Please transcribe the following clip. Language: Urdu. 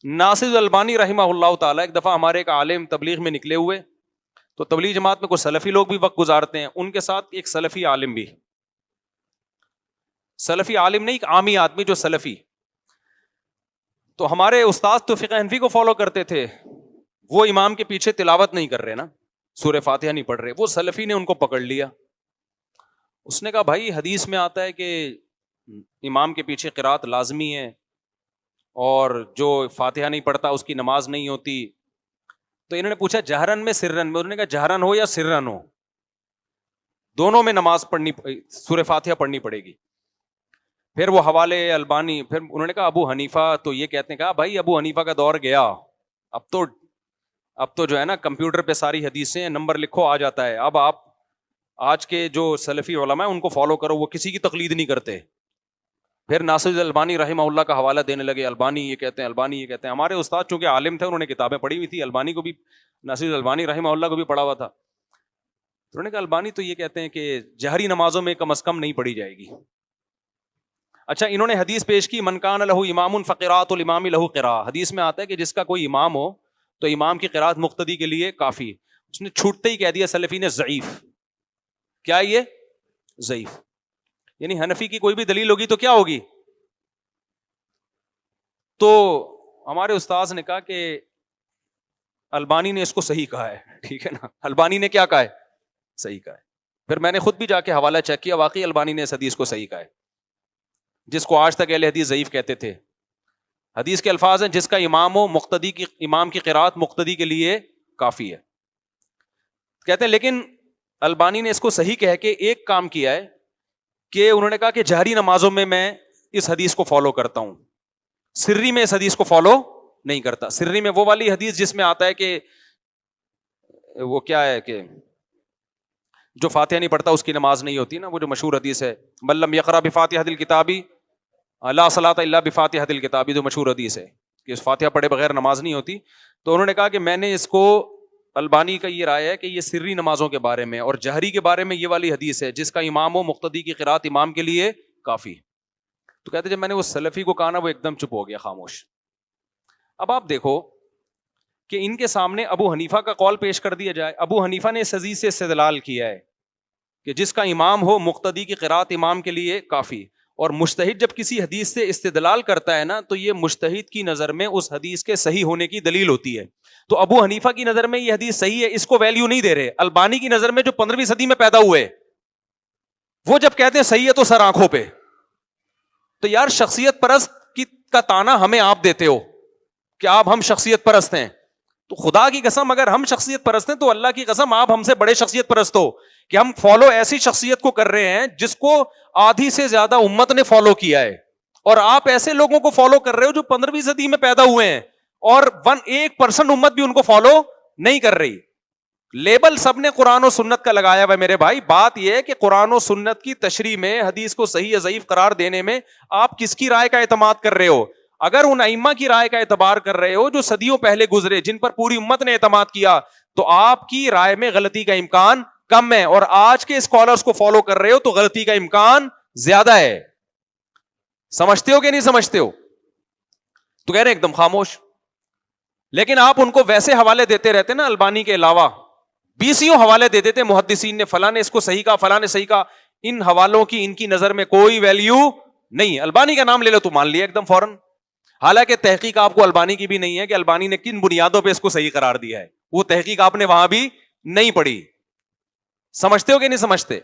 ناصر البانی رحمہ اللہ تعالیٰ ایک دفعہ ہمارے ایک عالم تبلیغ میں نکلے ہوئے، تو تبلیغ جماعت میں کچھ سلفی لوگ بھی وقت گزارتے ہیں، ان کے ساتھ ایک سلفی عالم بھی، سلفی عالم نہیں، ایک عامی آدمی جو سلفی. تو ہمارے استاد تو فقہ حنفی کو فالو کرتے تھے، وہ امام کے پیچھے تلاوت نہیں کر رہے نا، سورہ فاتحہ نہیں پڑھ رہے، وہ سلفی نے ان کو پکڑ لیا. اس نے کہا بھائی حدیث میں آتا ہے کہ امام کے پیچھے قرات لازمی ہے، اور جو فاتحہ نہیں پڑھتا اس کی نماز نہیں ہوتی. تو انہوں نے پوچھا جہرن میں سرن میں؟ انہوں نے کہا جہرن ہو یا سرن ہو دونوں میں نماز پڑھنی، سورہ فاتحہ پڑھنی پڑے گی. پھر وہ حوالے البانی، پھر انہوں نے کہا ابو حنیفہ تو یہ کہتے ہیں. کہا بھائی ابو حنیفہ کا دور گیا، اب تو جو ہے نا کمپیوٹر پہ ساری حدیثیں نمبر لکھو آ جاتا ہے. اب آپ آج کے جو سلفی علماء ہیں ان کو فالو کرو، وہ کسی کی تقلید نہیں کرتے. پھر ناصر البانی رحمہ اللہ کا حوالہ دینے لگے، البانی یہ کہتے ہیں، البانی یہ کہتے ہیں. ہمارے استاد چونکہ عالم تھے، انہوں نے کتابیں پڑھی ہوئی تھی، البانی کو بھی، ناصر البانی رحمہ اللہ کو بھی پڑھا ہوا تھا. تو انہوں نے کہا البانی تو یہ کہتے ہیں کہ جہری نمازوں میں کم از کم نہیں پڑھی جائے گی. اچھا، انہوں نے حدیث پیش کی من کان لہ امام فقراۃ الامام لہ قراءۃ. حدیث میں آتا ہے کہ جس کا کوئی امام ہو تو امام کی قراءت مقتدی کے لیے کافی. اس نے چھوٹتے ہی کہہ دیا سلفی نے ضعیف. کیا یہ ضعیف؟ یعنی حنفی کی کوئی بھی دلیل ہوگی تو کیا ہوگی؟ تو ہمارے استاذ نے کہا کہ البانی نے اس کو صحیح کہا ہے. ٹھیک ہے نا، البانی نے کیا کہا ہے؟ صحیح کہا ہے. پھر میں نے خود بھی جا کے حوالہ چیک کیا، واقعی البانی نے اس حدیث کو صحیح کہا ہے، جس کو آج تک اہل حدیث ضعیف کہتے تھے. حدیث کے الفاظ ہیں جس کا امام ہو مقتدی کی، امام کی قرات مقتدی کے لیے کافی ہے. کہتے ہیں لیکن البانی نے اس کو صحیح کہہ کے ایک کام کیا ہے کہ انہوں نے کہا کہ جہری نمازوں میں اس حدیث کو فالو کرتا ہوں، سری میں اس حدیث کو فالو نہیں کرتا. سری میں وہ والی حدیث جس میں آتا ہے کہ وہ کیا ہے کہ جو فاتحہ نہیں پڑھتا اس کی نماز نہیں ہوتی نا، وہ جو مشہور حدیث ہے من لم یقرأ بفاتحۃ الکتاب لا صلاۃ الا بفاتحۃ الکتاب، جو مشہور حدیث ہے کہ اس فاتحہ پڑھے بغیر نماز نہیں ہوتی. تو انہوں نے کہا کہ میں نے اس کو، البانی کا یہ رائے ہے کہ یہ سری نمازوں کے بارے میں، اور جہری کے بارے میں یہ والی حدیث ہے جس کا امام ہو مقتدی کی قرات امام کے لیے کافی. تو کہتے جب میں نے وہ سلفی کو کہا نا، وہ ایک دم چپ ہو گیا، خاموش. اب آپ دیکھو کہ ان کے سامنے ابو حنیفہ کا قول پیش کر دیا جائے. ابو حنیفہ نے اس حدیث سے استدلال کیا ہے کہ جس کا امام ہو مقتدی کی قرات امام کے لیے کافی. اور مجتہد جب کسی حدیث سے استدلال کرتا ہے نا، تو یہ مجتہد کی نظر میں اس حدیث کے صحیح ہونے کی دلیل ہوتی ہے. تو ابو حنیفہ کی نظر میں یہ حدیث صحیح ہے، اس کو ویلیو نہیں دے رہے. البانی کی نظر میں جو 15ویں صدی میں پیدا ہوئے، وہ جب کہتے ہیں صحیح ہے تو سر آنکھوں پہ. تو یار شخصیت پرست کا تانا ہمیں آپ دیتے ہو کہ آپ ہم شخصیت پرست ہیں. تو خدا کی قسم اگر ہم شخصیت پرست ہیں تو اللہ کی قسم آپ ہم سے بڑے شخصیت پرست ہو کہ ہم فالو ایسی شخصیت کو کر رہے ہیں جس کو آدھی سے زیادہ امت نے فالو کیا ہے. اور آپ ایسے لوگوں کو فالو کر رہے ہو جو 15ویں صدی میں پیدا ہوئے ہیں، اور 1% امت بھی ان کو فالو نہیں کر رہی. لیبل سب نے قرآن و سنت کا لگایا ہوا ہے میرے بھائی. بات یہ ہے کہ قرآن و سنت کی تشریح میں، حدیث کو صحیح یا ضعیف قرار دینے میں آپ کس کی رائے کا اعتماد کر رہے ہو؟ اگر ان ائمہ کی رائے کا اعتبار کر رہے ہو جو صدیوں پہلے گزرے، جن پر پوری امت نے اعتماد کیا، تو آپ کی رائے میں غلطی کا امکان کم ہے. اور آج کے اسکالرز کو فالو کر رہے ہو تو غلطی کا امکان زیادہ ہے. سمجھتے ہو کہ نہیں سمجھتے ہو؟ تو کہہ رہے ہیں ایک دم خاموش. لیکن آپ ان کو ویسے حوالے دیتے رہتے نا، البانی کے علاوہ 20 حوالے دے دیتے، محدثین نے فلاں نے اس کو صحیح کہا، فلاں نے صحیح کہا. ان حوالوں کی ان کی نظر میں کوئی ویلیو نہیں. البانی کا نام لے لو تو مان لیا ایک دم فوراً. حالانکہ تحقیق آپ کو البانی کی بھی نہیں ہے کہ البانی نے کن بنیادوں پہ اس کو صحیح قرار دیا ہے. وہ تحقیق آپ نے وہاں بھی نہیں پڑھی. سمجھتے ہو کہ نہیں سمجھتے؟